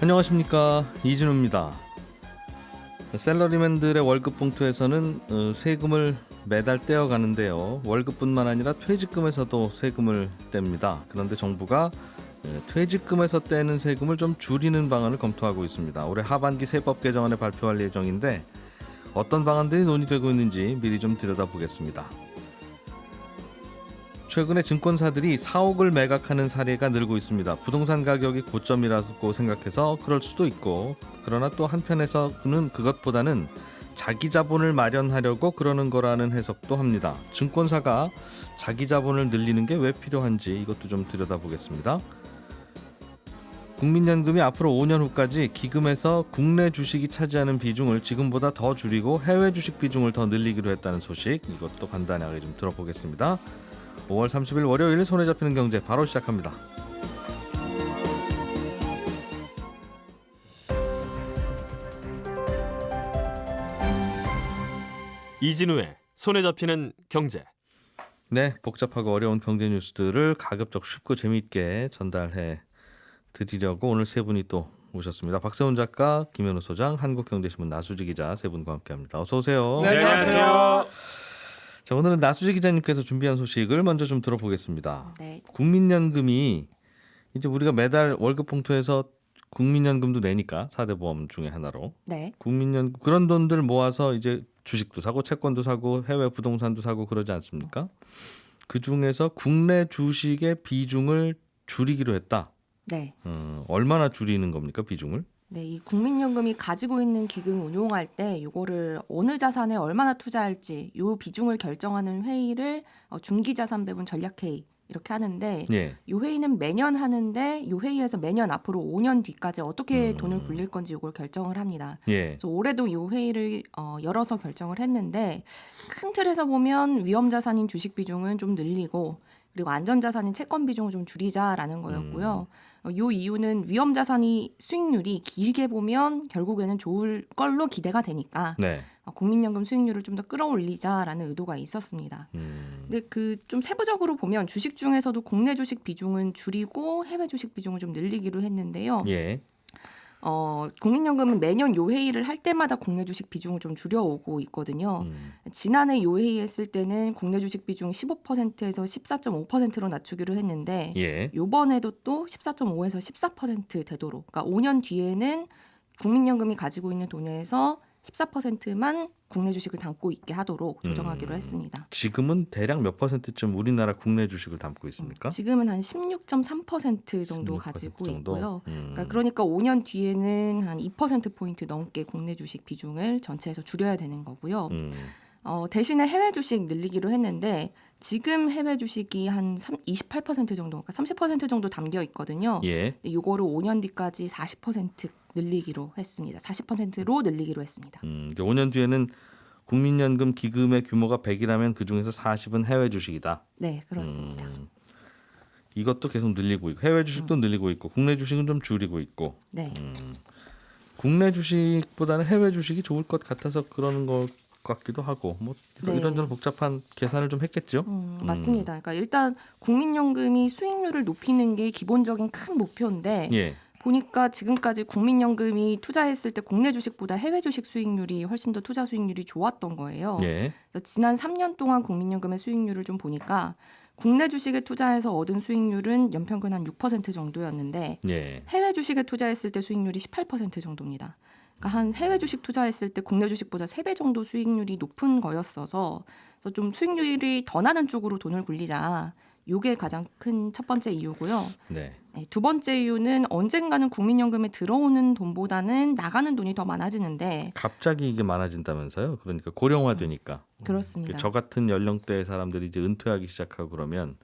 안녕하십니까, 이진우입니다. 샐러리맨들의 월급 봉투에서는 세금을 매달 떼어가는데요. 월급뿐만 아니라 퇴직금에서도 세금을 뗍니다. 그런데 정부가 퇴직금에서 떼는 세금을 좀 줄이는 방안을 검토하고 있습니다. 올해 하반기 세법 개정안을 발표할 예정인데 어떤 방안들이 논의되고 있는지 미리 좀 들여다보겠습니다. 최근에 증권사들이 사옥을 매각하는 사례가 늘고 있습니다. 부동산 가격이 고점이라고 생각해서 그럴 수도 있고, 그러나 또 한편에서는 그것보다는 자기 자본을 마련하려고 그러는 거라는 해석도 합니다. 증권사가 자기 자본을 늘리는 게 왜 필요한지 이것도 좀 들여다보겠습니다. 국민연금이 앞으로 5년 후까지 기금에서 국내 주식이 차지하는 비중을 지금보다 더 줄이고 해외 주식 비중을 더 늘리기로 했다는 소식, 이것도 간단하게 좀 들어보겠습니다. 5월 30일 월요일 손에 잡히는 경제 바로 시작합니다. 이진우의 손에 잡히는 경제. 네, 복잡하고 어려운 경제 뉴스들을 가급적 쉽고 재미있게 전달해 드리려고 오늘 세 분이 또 오셨습니다. 박세훈 작가, 김현우 소장, 한국경제신문 나수지 기자 세 분과 함께합니다. 어서 오세요. 네, 안녕하세요. 자, 오늘은 나수지 기자님께서 준비한 소식을 먼저 좀 들어보겠습니다. 네. 국민연금이 이제 우리가 매달 월급 봉투에서 국민연금도 내니까 4대 보험 중에 하나로 네. 국민연금 그런 돈들 모아서 이제 주식도 사고 채권도 사고 해외 부동산도 사고 그러지 않습니까? 그 중에서 국내 주식의 비중을 줄이기로 했다. 네. 얼마나 줄이는 겁니까, 비중을? 네, 이 국민연금이 가지고 있는 기금 운용할 때 이거를 어느 자산에 얼마나 투자할지 요 비중을 결정하는 회의를 중기자산 배분 전략회의 이렇게 하는데 예. 이 회의는 매년 하는데 이 회의에서 매년 앞으로 5년 뒤까지 어떻게 돈을 굴릴 건지 이걸 결정을 합니다. 예. 그래서 올해도 이 회의를 열어서 결정을 했는데 큰 틀에서 보면 위험자산인 주식 비중은 좀 늘리고 그리고 안전자산인 채권 비중을 좀 줄이자라는 거였고요. 요 이유는 위험자산이 수익률이 길게 보면 결국에는 좋을 걸로 기대가 되니까 네. 국민연금 수익률을 좀 더 끌어올리자라는 의도가 있었습니다. 근데 그 좀 세부적으로 보면 주식 중에서도 국내 주식 비중은 줄이고 해외 주식 비중을 좀 늘리기로 했는데요. 예. 국민연금은 매년 요 회의를 할 때마다 국내 주식 비중을 좀 줄여오고 있거든요. 지난해 요 회의 했을 때는 국내 주식 비중 15%에서 14.5%로 낮추기로 했는데 예. 요번에도 또 14.5에서 14% 되도록, 그러니까 5년 뒤에는 국민연금이 가지고 있는 돈에서 14%만 국내 주식을 담고 있게 하도록 조정하기로 했습니다. 지금은 대략 몇 %쯤 우리나라 국내 주식을 담고 있습니까? 지금은 한 16.3% 정도 16% 가지고 정도? 있고요. 그러니까 5년 뒤에는 한 2%포인트 넘게 국내 주식 비중을 전체에서 줄여야 되는 거고요. 대신에 해외 주식 늘리기로 했는데 지금 해외 주식이 한 28% 정도, 그러니까 30% 정도 담겨 있거든요. 예. 이거를 5년 뒤까지 40% 늘리기로 했습니다. 40%로 늘리기로 했습니다. 5년 뒤에는 국민연금 기금의 규모가 100이라면 그 중에서 40은 해외 주식이다. 네, 그렇습니다. 이것도 계속 늘리고 있고 해외 주식도 늘리고 있고 국내 주식은 좀 줄이고 있고. 네. 국내 주식보다는 해외 주식이 좋을 것 같아서 그러는 것 같기도 하고 뭐 네. 이런저런 복잡한 계산을 좀 했겠죠. 맞습니다. 그러니까 일단 국민연금이 수익률을 높이는 게 기본적인 큰 목표인데 예. 보니까 지금까지 국민연금이 투자했을 때 국내 주식보다 해외 주식 수익률이 훨씬 더 투자 수익률이 좋았던 거예요. 예. 그래서 지난 3년 동안 국민연금의 수익률을 좀 보니까 국내 주식에 투자해서 얻은 수익률은 연평균 한 6% 정도였는데 예. 해외 주식에 투자했을 때 수익률이 18% 정도입니다. 그러니까 한 해외 주식 투자했을 때 국내 주식보다 3배 정도 수익률이 높은 거였어서 그래서 좀 수익률이 더 나는 쪽으로 돈을 굴리자. 이게 가장 큰 첫 번째 이유고요. 네. 두 번째 이유는 언젠가는 국민연금에 들어오는 돈보다는 나가는 돈이 더 많아지는데 갑자기 이게 많아진다면서요? 그러니까 고령화되니까. 그렇습니다. 저 같은 연령대의 사람들이 이제 은퇴하기 시작하고 그러면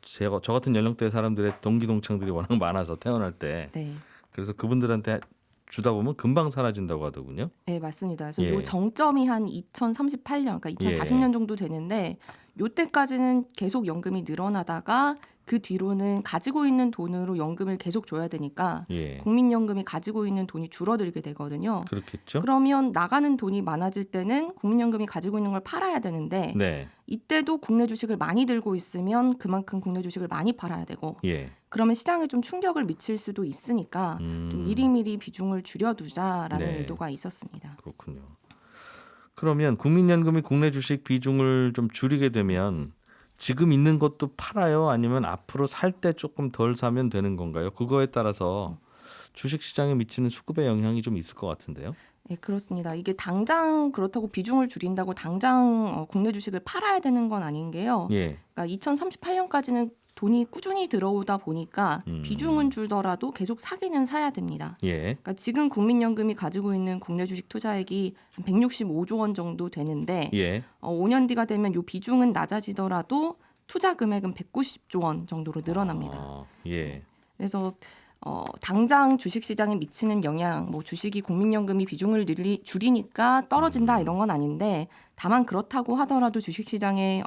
저 같은 연령대의 사람들의 동기 동창들이 워낙 많아서 태어날 때 네. 그래서 그분들한테 주다 보면 금방 사라진다고 하더군요. 네, 맞습니다. 그래서 예. 요 정점이 한 2038년, 그러니까 2040년 정도 되는데 요때까지는 계속 연금이 늘어나다가 그 뒤로는 가지고 있는 돈으로 연금을 계속 줘야 되니까 예. 국민연금이 가지고 있는 돈이 줄어들게 되거든요. 그렇겠죠. 그러면 나가는 돈이 많아질 때는 국민연금이 가지고 있는 걸 팔아야 되는데 네. 이때도 국내 주식을 많이 들고 있으면 그만큼 국내 주식을 많이 팔아야 되고 예. 그러면 시장에 좀 충격을 미칠 수도 있으니까 좀 미리미리 비중을 줄여두자라는 네. 의도가 있었습니다. 그렇군요. 그러면 국민연금이 국내 주식 비중을 좀 줄이게 되면 지금 있는 것도 팔아요? 아니면 앞으로 살 때 조금 덜 사면 되는 건가요? 그거에 따라서 주식 시장에 미치는 수급의 영향이 좀 있을 것 같은데요. 네, 그렇습니다. 이게 당장 그렇다고 비중을 줄인다고 당장 국내 주식을 팔아야 되는 건 아닌 게요. 예. 그러니까 2038년까지는 돈이 꾸준히 들어오다 보니까 비중은 줄더라도 계속 사기는 사야 됩니다. 예. 그러니까 지금 국민연금이 가지고 있는 국내 주식 투자액이 한 165조 원 정도 되는데 예. 5년 뒤가 되면 이 비중은 낮아지더라도 투자 금액은 190조 원 정도로 늘어납니다. 아, 예. 그래서 당장 주식시장에 미치는 영향, 뭐 주식이 국민연금이 비중을 줄이니까 떨어진다 이런 건 아닌데 다만 그렇다고 하더라도 주식시장에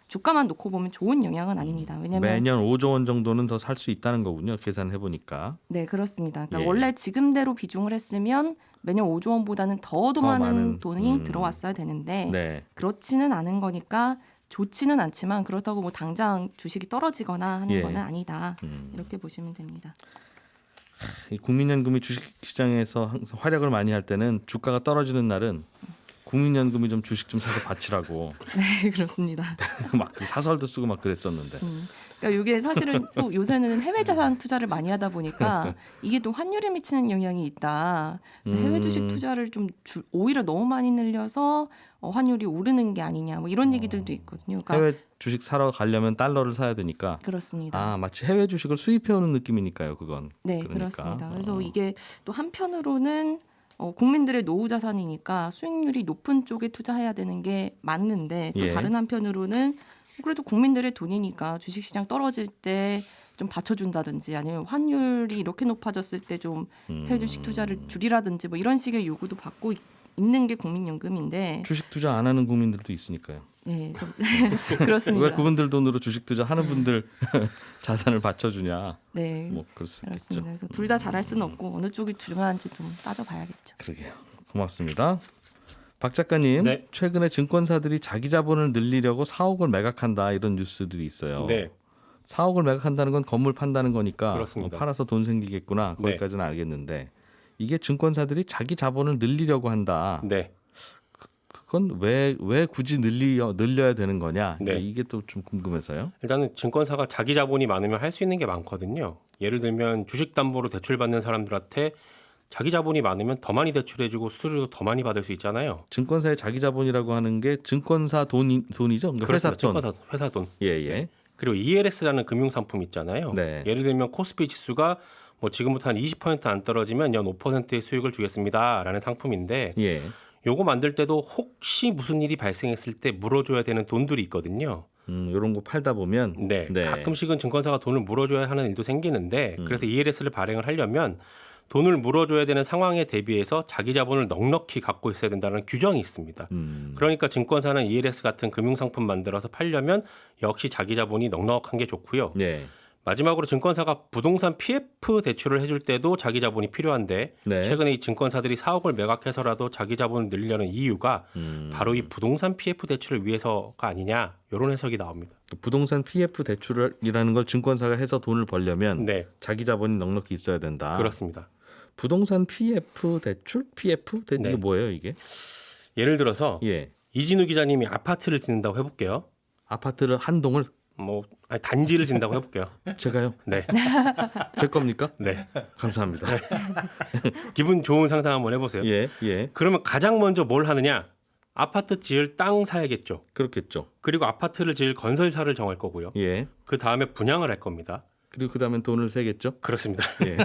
주가만 놓고 보면 좋은 영향은 아닙니다. 왜냐하면 매년 5조 원 정도는 더 살 수 있다는 거군요. 계산해 보니까. 네, 그렇습니다. 그러니까 예. 원래 지금대로 비중을 했으면 매년 5조 원보다는 더 많은 돈이 들어왔어야 되는데 네. 그렇지는 않은 거니까 좋지는 않지만 그렇다고 뭐 당장 주식이 떨어지거나 하는 예. 거는 아니다. 이렇게 보시면 됩니다. 이 국민연금이 주식 시장에서 항상 활약을 많이 할 때는 주가가 떨어지는 날은 국민연금이 좀 주식 좀 사서 바치라고 네, 그렇습니다. 막 사설도 쓰고 막 그랬었는데. 그러니까 이게 사실은 또 요새는 해외 자산 투자를 많이 하다 보니까 이게 또 환율에 미치는 영향이 있다. 그래서 해외 주식 투자를 좀 오히려 너무 많이 늘려서 환율이 오르는 게 아니냐 뭐 이런 얘기들도 있거든요. 그러니까 해외 주식 사러 가려면 달러를 사야 되니까. 그렇습니다. 아, 마치 해외 주식을 수입해 오는 느낌이니까요, 그건. 네, 그러니까. 그렇습니다. 그래서 이게 또 한편으로는 국민들의 노후 자산이니까 수익률이 높은 쪽에 투자해야 되는 게 맞는데 또 예. 다른 한편으로는 그래도 국민들의 돈이니까 주식시장 떨어질 때 좀 받쳐준다든지 아니면 환율이 이렇게 높아졌을 때 좀 해외 주식 투자를 줄이라든지 뭐 이런 식의 요구도 받고 있는 게 국민연금인데 주식 투자 안 하는 국민들도 있으니까요. 네, 그렇습니다. 왜 그분들 돈으로 주식 투자 하는 분들 자산을 받쳐주냐? 네, 뭐 그럴 수 있겠죠. 그렇습니다. 그래서 둘 다 잘할 수는 없고 어느 쪽이 중요한지 좀 따져봐야겠죠. 그러게요. 고맙습니다. 박 작가님, 네. 최근에 증권사들이 자기 자본을 늘리려고 4억을 매각한다 이런 뉴스들이 있어요. 네. 4억을 매각한다는 건 건물 판다는 거니까 그렇습니다. 팔아서 돈 생기겠구나. 네. 거기까지는 알겠는데 이게 증권사들이 자기 자본을 늘리려고 한다. 네. 그건 왜 굳이 늘려야 되는 거냐? 네. 이게 또 좀 궁금해서요. 일단은 증권사가 자기 자본이 많으면 할 수 있는 게 많거든요. 예를 들면 주식담보로 대출받는 사람들한테 자기 자본이 많으면 더 많이 대출해주고 수수료도 더 많이 받을 수 있잖아요. 증권사의 자기 자본이라고 하는 게 증권사 돈이죠. 그러니까 회사 돈. 증권사 회사 돈. 예. 그리고 ELS라는 금융 상품 있잖아요. 네. 예를 들면 코스피 지수가 뭐 지금부터 한 20%안 떨어지면 연 5%의 수익을 주겠습니다라는 상품인데 예. 요거 만들 때도 혹시 무슨 일이 발생했을 때 물어줘야 되는 돈들이 있거든요. 이런 거 팔다 보면 네, 가끔씩은 증권사가 돈을 물어줘야 하는 일도 생기는데 그래서 ELS를 발행을 하려면 돈을 물어줘야 되는 상황에 대비해서 자기 자본을 넉넉히 갖고 있어야 된다는 규정이 있습니다. 그러니까 증권사는 ELS 같은 금융상품 만들어서 팔려면 역시 자기 자본이 넉넉한 게 좋고요. 네. 마지막으로 증권사가 부동산 PF 대출을 해줄 때도 자기 자본이 필요한데 네. 최근에 이 증권사들이 4억을 매각해서라도 자기 자본을 늘리려는 이유가 바로 이 부동산 PF 대출을 위해서가 아니냐 이런 해석이 나옵니다. 부동산 PF 대출이라는 걸 증권사가 해서 돈을 벌려면 네, 자기 자본이 넉넉히 있어야 된다. 그렇습니다. 부동산 PF 대출? PF? 네. 이게 뭐예요 이게? 예를 들어서 예. 이진우 기자님이 아파트를 짓는다고 해볼게요. 아파트를 한 동을 아니, 단지를 짓는다고 해볼게요. 제가요? 네, 제 겁니까? 네. 감사합니다. 기분 좋은 상상 한번 해보세요. 예. 그러면 가장 먼저 뭘 하느냐? 아파트 지을 땅 사야겠죠. 그렇겠죠. 그리고 아파트를 지을 건설사를 정할 거고요. 예. 그 다음에 분양을 할 겁니다. 그리고 그다음엔 돈을 세겠죠. 그렇습니다. 예.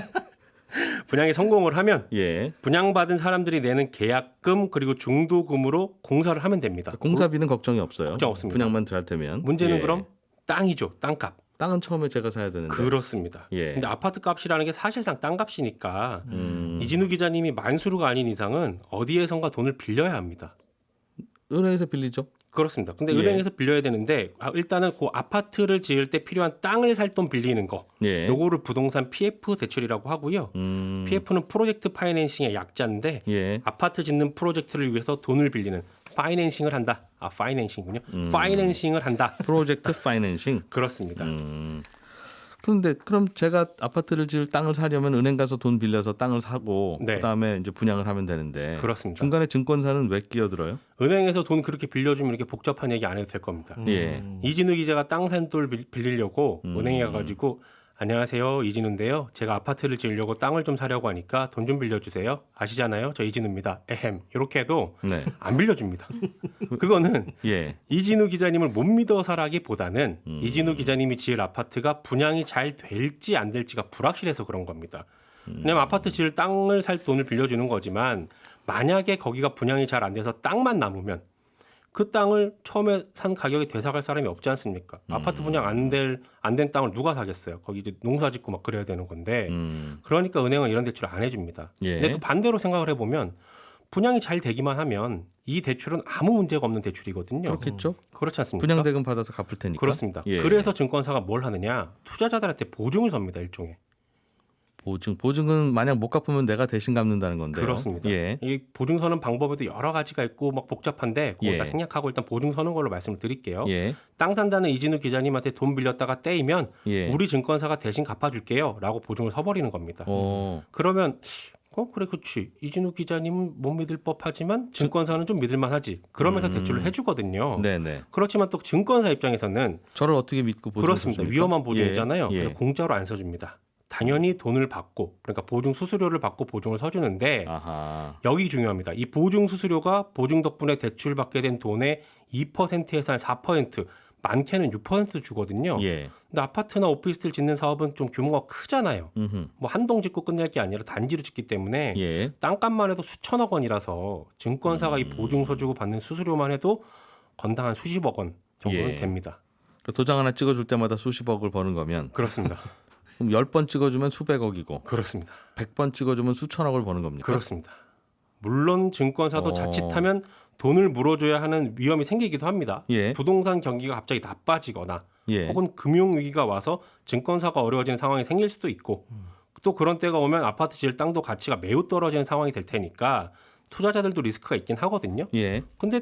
분양에 성공을 하면 예. 분양받은 사람들이 내는 계약금 그리고 중도금으로 공사를 하면 됩니다. 공사비는 걱정이 없어요. 걱정 없습니다. 분양만 잘 되면. 문제는 예. 그럼 땅이죠. 땅값. 땅은 처음에 제가 사야 되는데. 그렇습니다. 예. 근데 아파트 값이라는 게 사실상 땅값이니까 음. 이진우 기자님이 만수르가 아닌 이상은 어디에선가 돈을 빌려야 합니다. 은행에서 빌리죠. 그렇습니다. 근데 예. 은행에서 빌려야 되는데 일단은 그 아파트를 지을 때 필요한 땅을 살 돈 빌리는 거. 예. 요거를 부동산 PF 대출이라고 하고요. PF는 프로젝트 파이낸싱의 약자인데 예. 아파트 짓는 프로젝트를 위해서 돈을 빌리는 파이낸싱을 한다. 파이낸싱군요. 파이낸싱을 한다. 프로젝트 파이낸싱. 그렇습니다. 그런데 그럼 제가 아파트를 지을 땅을 사려면 은행 가서 돈 빌려서 땅을 사고 네. 그다음에 이제 분양을 하면 되는데 그렇습니다. 중간에 증권사는 왜 끼어들어요? 은행에서 돈 그렇게 빌려주면 이렇게 복잡한 얘기 안 해도 될 겁니다. 예. 이진우 기자가 땅 산 돈 빌리려고 은행에 가가지고 안녕하세요 이진우인데요. 제가 아파트를 지으려고 땅을 좀 사려고 하니까 돈 좀 빌려주세요. 아시잖아요. 저 이진우입니다. 에헴. 이렇게 해도 네. 안 빌려줍니다. 그거는 예. 이진우 기자님을 못 믿어서라기보다는 이진우 기자님이 지을 아파트가 분양이 잘 될지 안 될지가 불확실해서 그런 겁니다. 왜냐면 아파트 지을 땅을 살 돈을 빌려주는 거지만 만약에 거기가 분양이 잘 안 돼서 땅만 남으면 그 땅을 처음에 산 가격에 되사갈 사람이 없지 않습니까? 아파트 분양 안 된 땅을 누가 사겠어요? 거기 이제 농사 짓고 막 그래야 되는 건데 그러니까 은행은 이런 대출을 안 해줍니다. 예. 근데 또 반대로 생각을 해보면 분양이 잘 되기만 하면 이 대출은 아무 문제가 없는 대출이거든요. 그렇겠죠. 그렇지 않습니까? 분양대금 받아서 갚을 테니까. 그렇습니다. 예. 그래서 증권사가 뭘 하느냐? 투자자들한테 보증을 섭니다. 일종의. 보증은 만약 못 갚으면 내가 대신 갚는다는 건데요. 그렇습니다. 예. 이 보증 서는 방법에도 여러 가지가 있고 막 복잡한데 그거 예. 다 생략하고 일단 보증 서는 걸로 말씀을 드릴게요. 예. 땅 산다는 이진우 기자님한테 돈 빌렸다가 떼이면 예. 우리 증권사가 대신 갚아줄게요라고 보증을 서버리는 겁니다. 그러면 그래 그렇지 이진우 기자님은 못 믿을 법하지만 증권사는 좀 믿을만하지. 그러면서 대출을 해주거든요. 네네. 그렇지만 또 증권사 입장에서는 저를 어떻게 믿고 보증 그렇습니다. 서줍니까? 위험한 보증이잖아요. 예. 그래서 공짜로 안 서줍니다. 당연히 돈을 받고 그러니까 보증 수수료를 받고 보증을 서주는데 아하. 여기 중요합니다. 이 보증 수수료가 보증 덕분에 대출 받게 된 돈의 2%에서 한 4%, 많게는 6% 주거든요. 예. 근데 아파트나 오피스텔 짓는 사업은 좀 규모가 크잖아요. 뭐 한 동 짓고 끝낼 게 아니라 단지로 짓기 때문에 예. 땅값만 해도 수천억 원이라서 증권사가 이 보증 서주고 받는 수수료만 해도 건당 한 수십억 원 정도는 예. 됩니다. 그 도장 하나 찍어줄 때마다 수십억을 버는 거면 그렇습니다. 그럼 10번 찍어주면 수백억이고 그렇습니다. 100번 찍어주면 수천억을 버는 겁니까? 그렇습니다. 물론 증권사도 자칫하면 돈을 물어줘야 하는 위험이 생기기도 합니다. 예. 부동산 경기가 갑자기 나빠지거나 예. 혹은 금융위기가 와서 증권사가 어려워지는 상황이 생길 수도 있고 또 그런 때가 오면 아파트 지을 땅도 가치가 매우 떨어지는 상황이 될 테니까 투자자들도 리스크가 있긴 하거든요. 예. 근데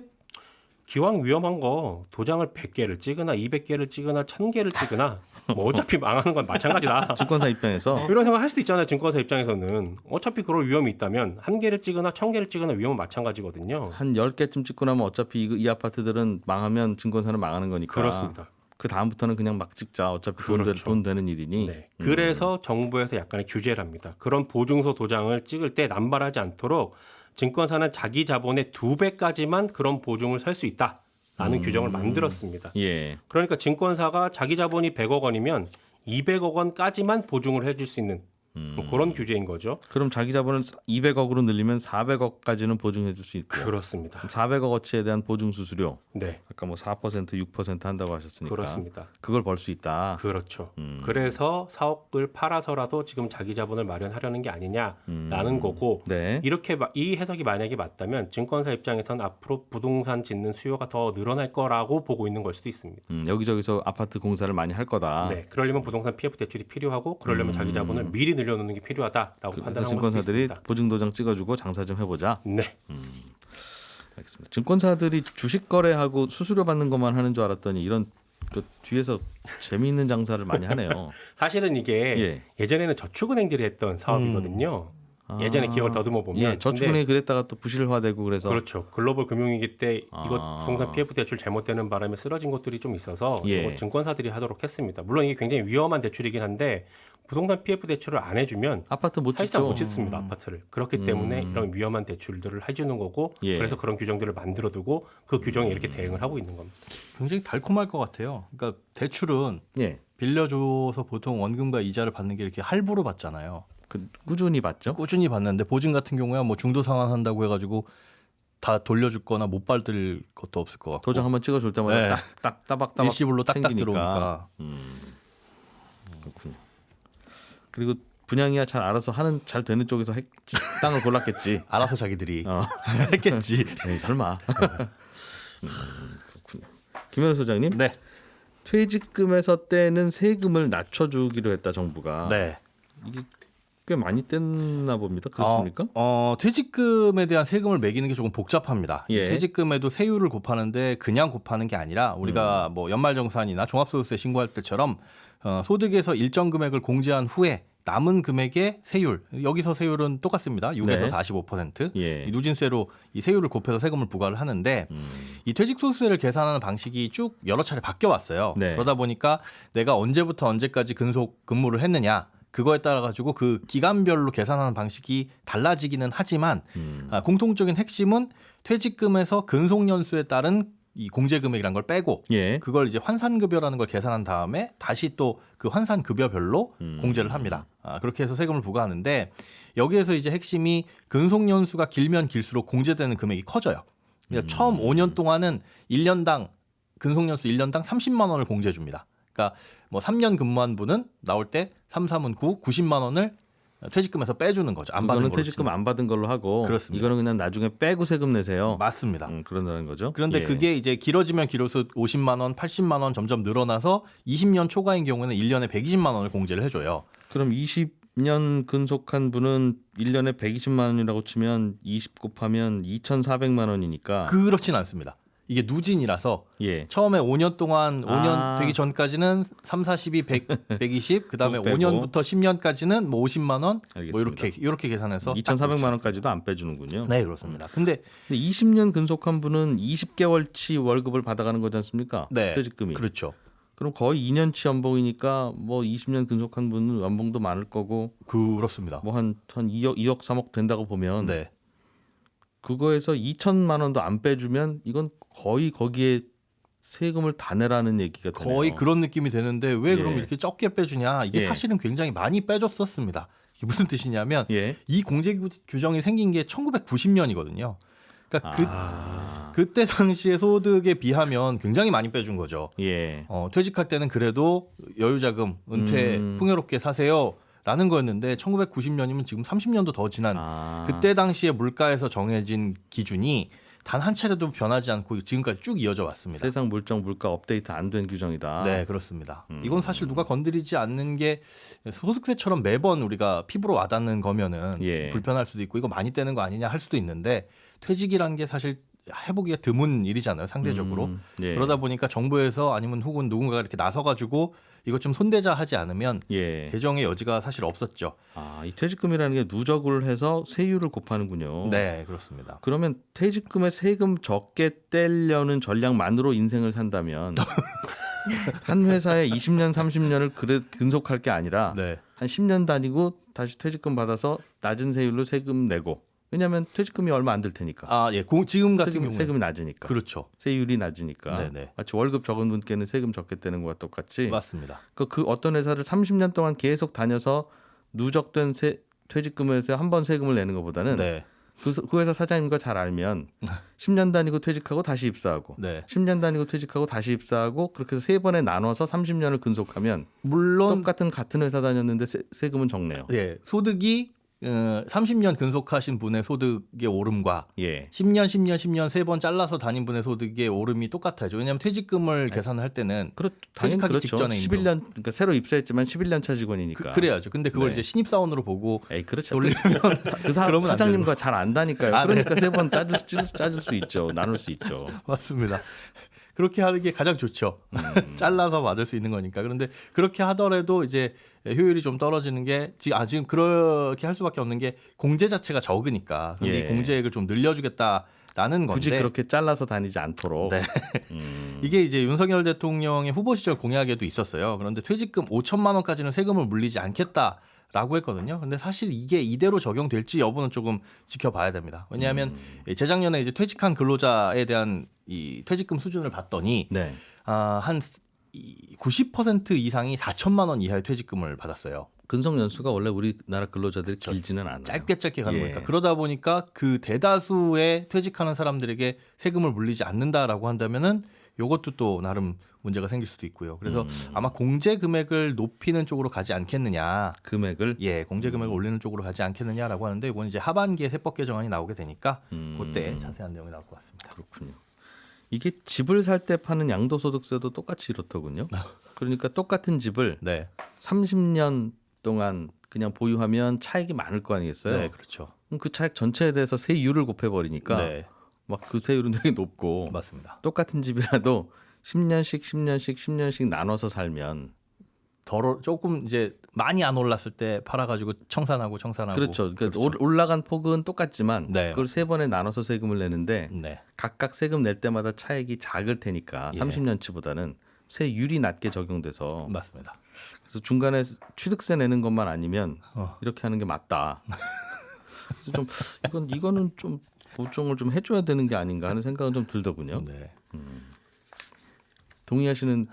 기왕 위험한 거 도장을 100개를 찍으나 200개를 찍으나 1000개를 찍으나 뭐 어차피 망하는 건 마찬가지다. 증권사 입장에서 이런 생각 할 수도 있잖아요. 증권사 입장에서는 어차피 그럴 위험이 있다면 1개를 찍으나 1000개를 찍으나 위험은 마찬가지거든요. 한 10개쯤 찍고 나면 어차피 이 아파트들은 망하면 증권사는 망하는 거니까. 그렇습니다. 그 다음부터는 그냥 막 찍자. 어차피 그렇죠. 돈 되는 일이니. 네. 그래서 정부에서 약간의 규제를 합니다. 그런 보증서 도장을 찍을 때 남발하지 않도록 증권사는 자기 자본의 2배까지만 그런 보증을 살 수 있다라는 규정을 만들었습니다. 예. 그러니까 증권사가 자기 자본이 100억 원이면 200억 원까지만 보증을 해줄 수 있는 그런 규제인 거죠. 그럼 자기 자본을 200억으로 늘리면 400억까지는 보증해 줄 수 있고. 그렇습니다. 400억어치에 대한 보증 수수료. 네, 아까 뭐 4%, 6% 한다고 하셨으니까. 그렇습니다. 그걸 벌 수 있다. 그렇죠. 그래서 사업을 팔아서라도 지금 자기 자본을 마련하려는 게 아니냐라는 거고 네. 이렇게 이 해석이 만약에 맞다면 증권사 입장에서는 앞으로 부동산 짓는 수요가 더 늘어날 거라고 보고 있는 걸 수도 있습니다. 여기저기서 아파트 공사를 많이 할 거다. 네, 그러려면 부동산 PF 대출이 필요하고 그러려면 자기 자본을 미리 늘려놓는 게 필요하다라고 그래서 판단하고 증권사들이 있습니다. 보증 도장 찍어주고 장사 좀 해보자. 네, 알겠습니다. 증권사들이 주식 거래하고 수수료 받는 것만 하는 줄 알았더니 이런 그 뒤에서 재미있는 장사를 많이 하네요. 사실은 이게 예전에는 저축은행들이 했던 사업이거든요. 예전에 기억을 더듬어 보면 예, 저축은행이 그랬다가 또 부실화되고 그래서 그렇죠. 글로벌 금융위기 때 이것 아. 부동산 PF 대출 잘못되는 바람에 쓰러진 것들이 좀 있어서 예. 이거 증권사들이 하도록 했습니다. 물론 이게 굉장히 위험한 대출이긴 한데 부동산 PF 대출을 안 해주면 아파트 못 사실상 짓죠. 못 짓습니다. 아파트를. 그렇기 때문에 이런 위험한 대출들을 해주는 거고 예. 그래서 그런 규정들을 만들어두고 그 규정에 이렇게 대응을 하고 있는 겁니다. 굉장히 달콤할 것 같아요. 그러니까 대출은 예, 빌려줘서 보통 원금과 이자를 받는 게 이렇게 할부로 받잖아요. 꾸준히 받죠. 꾸준히 받는데 보증 같은 경우야 뭐 중도 상환한다고 해가지고 다 돌려줄,거나 못 받을 것도 없을 것 같고. 도장 한번 찍어줄 때마다 네. 딱 따박따박 일시불로 딱딱 생기니까. 들어오니까. 그렇군요. 그리고 분양이야 잘 알아서 잘 되는 쪽에서 땅을 골랐겠지. 알아서 자기들이 어. 했겠지. 에이, 설마. 김현우 소장님. 네. 퇴직금에서 떼는 세금을 낮춰주기로 했다 정부가. 네. 이게 꽤 많이 뗐나 봅니다. 그렇습니까? 퇴직금에 대한 세금을 매기는 게 조금 복잡합니다. 예. 퇴직금에도 세율을 곱하는데 그냥 곱하는 게 아니라 우리가 뭐 연말정산이나 종합소득세 신고할 때처럼 소득에서 일정 금액을 공제한 후에 남은 금액의 세율, 여기서 세율은 똑같습니다. 6에서 네. 45%. 예. 이 누진세로 이 세율을 곱해서 세금을 부과를 하는데 이 퇴직소득세를 계산하는 방식이 쭉 여러 차례 바뀌어 왔어요. 네. 그러다 보니까 내가 언제부터 언제까지 근속 근무를 했느냐 그거에 따라 가지고 그 기간별로 계산하는 방식이 달라지기는 하지만 공통적인 핵심은 퇴직금에서 근속연수에 따른 이 공제금액이란 걸 빼고 예. 그걸 이제 환산급여라는 걸 계산한 다음에 다시 또 그 환산급여별로 공제를 합니다. 그렇게 해서 세금을 부과하는데 여기에서 이제 핵심이 근속연수가 길면 길수록 공제되는 금액이 커져요. 그러니까 처음 5년 동안은 1년당 근속연수 1년당 30만 원을 공제해 줍니다. 그러니까 뭐 3년 근무한 분은 나올 때 3, 3은 9, 90만 원을 퇴직금에서 빼주는 거죠. 안 받은 그거는 걸로 퇴직금 치면. 안 받은 걸로 하고 그렇습니다. 이거는 그냥 나중에 빼고 세금 내세요. 맞습니다. 그런다는 거죠. 그런데 예. 그게 이제 길어지면 길어질수록 50만 원, 80만 원 점점 늘어나서 20년 초과인 경우에는 1년에 120만 원을 공제를 해줘요. 그럼 20년 근속한 분은 1년에 120만 원이라고 치면 20 곱하면 2,400만 원이니까. 그렇진 않습니다. 이게 누진이라서 예. 처음에 5년 동안 5년 아. 되기 전까지는 3, 40이 120, 그다음에 빼고. 5년부터 10년까지는 뭐 50만 원, 알겠습니다. 뭐 이렇게 계산해서 2,400만 원까지도 안 빼주는군요. 네, 그렇습니다. 근데 20년 근속한 분은 20개월치 월급을 받아가는 거지 않습니까? 네, 퇴직금이. 그렇죠. 그럼 거의 2년치 연봉이니까 뭐 20년 근속한 분은 연봉도 많을 거고 그렇습니다. 뭐 한 2억 3억 된다고 보면 네. 그거에서 2천만 원도 안 빼주면 이건 거의 거기에 세금을 다 내라는 얘기가 되네요. 거의 그런 느낌이 되는데 왜 그럼 예. 이렇게 적게 빼주냐? 이게 예. 사실은 굉장히 많이 빼줬었습니다. 이게 무슨 뜻이냐면 예. 이 공제 규정이 생긴 게 1990년이거든요. 그러니까 그때 당시의 소득에 비하면 굉장히 많이 빼준 거죠. 예. 퇴직할 때는 그래도 여유자금, 은퇴 풍요롭게 사세요라는 거였는데 1990년이면 지금 30년도 더 지난 그때 당시에 물가에서 정해진 기준이 단 한 차례도 변하지 않고 지금까지 쭉 이어져 왔습니다. 세상 물정 물가 업데이트 안 된 규정이다. 네, 그렇습니다. 이건 사실 누가 건드리지 않는 게 소득세처럼 매번 우리가 피부로 와닿는 거면은 예. 불편할 수도 있고 이거 많이 떼는 거 아니냐 할 수도 있는데 퇴직이라는 게 사실 해보기가 드문 일이잖아요, 상대적으로. 예. 그러다 보니까 정부에서 아니면 혹은 누군가가 이렇게 나서가지고 이것 좀 손대자 하지 않으면 예. 개정의 여지가 사실 없었죠. 이 퇴직금이라는 게 누적을 해서 세율을 곱하는군요. 네, 그렇습니다. 그러면 퇴직금에 세금 적게 떼려는 전략만으로 인생을 산다면 한 회사에 20년, 30년을 그래 근속할 게 아니라 네, 한 10년 다니고 다시 퇴직금 받아서 낮은 세율로 세금 내고 왜냐하면 퇴직금이 얼마 안 들 테니까. 예, 지금 같은 경우는 세금이 낮으니까. 그렇죠. 세율이 낮으니까. 네네. 마치 월급 적은 분께는 세금 적게 떼는 거와 똑같이 맞습니다. 그 어떤 회사를 30년 동안 계속 다녀서 누적된 퇴직금에서 한 번 세금을 내는 것보다는 네, 그 회사 사장님과 잘 알면 10년 다니고 퇴직하고 다시 입사하고 네. 10년 다니고 퇴직하고 다시 입사하고 그렇게 해서 세 번에 나눠서 30년을 근속하면 물론 같은 회사 다녔는데 세금은 적네요. 예, 소득이 30년 근속하신 분의 소득의 오름과 예. 10년 세 번 잘라서 다닌 분의 소득의 오름이 똑같아요. 왜냐하면 퇴직금을 계산을 할 때는 당연히 퇴직하기 그렇죠. 직전에 11년 그러니까 새로 입사했지만 11년 차 직원이니까. 그래야죠. 근데 그걸 네. 이제 신입사원으로 보고 에이 그렇죠. 돌리면 그러면 안 사장님과 잘 안다니까요. 아, 그러니까 세 번 짜줄 수 있죠. 나눌 수 있죠. 맞습니다. 그렇게 하는 게 가장 좋죠. 잘라서 받을 수 있는 거니까. 그런데 그렇게 하더라도 이제 효율이 좀 떨어지는 게 지금 그렇게 할 수밖에 없는 게 공제 자체가 적으니까. 근데 예. 이 공제액을 좀 늘려주겠다라는 건데 굳이 그렇게 잘라서 다니지 않도록. 네. 이게 이제 윤석열 대통령의 후보 시절 공약에도 있었어요. 그런데 퇴직금 5천만 원까지는 세금을 물리지 않겠다라고 했거든요. 근데 사실 이게 이대로 적용될지 여부는 조금 지켜봐야 됩니다. 왜냐하면 재작년에 이제 퇴직한 근로자에 대한 이 퇴직금 수준을 봤더니 네. 한 90% 이상이 4천만 원 이하의 퇴직금을 받았어요. 근속 연수가 원래 우리나라 근로자들이 길지는 않아요. 짧게 가는 예. 거니까. 그러다 보니까 그 대다수의 퇴직하는 사람들에게 세금을 물리지 않는다라고 한다면은 이것도 또 나름 문제가 생길 수도 있고요. 그래서 아마 공제 금액을 높이는 쪽으로 가지 않겠느냐. 금액을 예, 공제 금액을 올리는 쪽으로 가지 않겠느냐라고 하는데 이건 이제 하반기에 세법 개정안이 나오게 되니까 그때 자세한 내용이 나올 것 같습니다. 그렇군요. 이게 집을 살 때 파는 양도소득세도 똑같이 이렇더군요. 그러니까 똑같은 집을 네. 30년 동안 그냥 보유하면 차익이 많을 거 아니겠어요? 네, 그렇죠. 그럼 그 차익 전체에 대해서 세율을 곱해버리니까 네, 막 그 세율은 되게 높고 맞습니다. 똑같은 집이라도 10년씩 나눠서 살면 조금 이제 많이 안 올랐을 때 팔아가지고 청산하고 그렇죠. 그러니까 올라간 폭은 똑같지만 네, 그걸 세 번에 나눠서 세금을 내는데 네, 각각 세금 낼 때마다 차익이 작을 테니까 예. 30년치보다는 세율이 낮게 적용돼서 맞습니다. 그래서 중간에 취득세 내는 것만 아니면 어. 이렇게 하는 게 맞다. 그래서 좀 이거는 좀 보충을 좀 해줘야 되는 게 아닌가 하는 생각은 좀 들더군요. 네. 동의 안 하시는?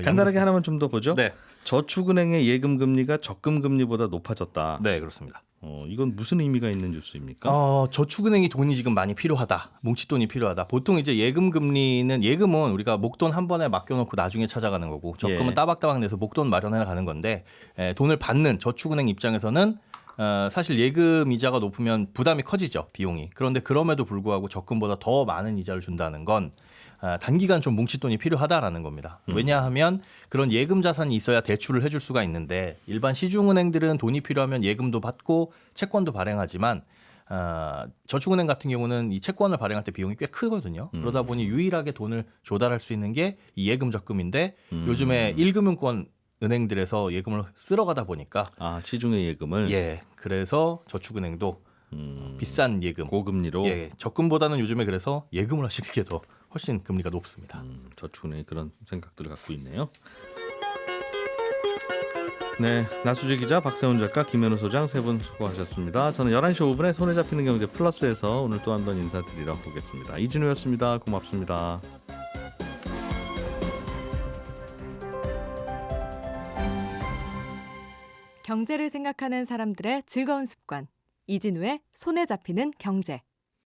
간단하게 하나만 좀 더 보죠. 네, 저축은행의 예금 금리가 적금 금리보다 높아졌다. 네, 그렇습니다. 이건 무슨 의미가 있는 뉴스입니까? 저축은행이 돈이 지금 많이 필요하다. 뭉칫돈이 필요하다. 보통 이제 예금은 우리가 목돈 한 번에 맡겨놓고 나중에 찾아가는 거고 적금은 예. 따박따박 내서 목돈 마련해 가는 건데 돈을 받는 저축은행 입장에서는 사실 예금 이자가 높으면 부담이 커지죠. 비용이. 그런데 그럼에도 불구하고 적금보다 더 많은 이자를 준다는 건 단기간 좀 뭉칫돈이 필요하다라는 겁니다. 왜냐하면 그런 예금 자산이 있어야 대출을 해줄 수가 있는데 일반 시중은행들은 돈이 필요하면 예금도 받고 채권도 발행하지만 저축은행 같은 경우는 이 채권을 발행할 때 비용이 꽤 크거든요. 그러다 보니 유일하게 돈을 조달할 수 있는 게 이 예금 적금인데 요즘에 1금융권 은행들에서 예금을 쓸어가다 보니까 시중의 예금을 그래서 저축은행도 비싼 예금 고금리로 적금보다는 요즘에 그래서 예금을 하시는 게 더 훨씬 금리가 높습니다. 저축은행이 그런 생각들을 갖고 있네요. 네, 나수지 기자, 박세훈 작가, 김현우 소장 세 분 수고하셨습니다. 저는 11시 5분에 손에 잡히는 경제 플러스에서 오늘 또 한 번 인사드리러 오겠습니다. 이진우였습니다. 고맙습니다. 경제를 생각하는 사람들의 즐거운 습관. 이진우의 손에 잡히는 경제.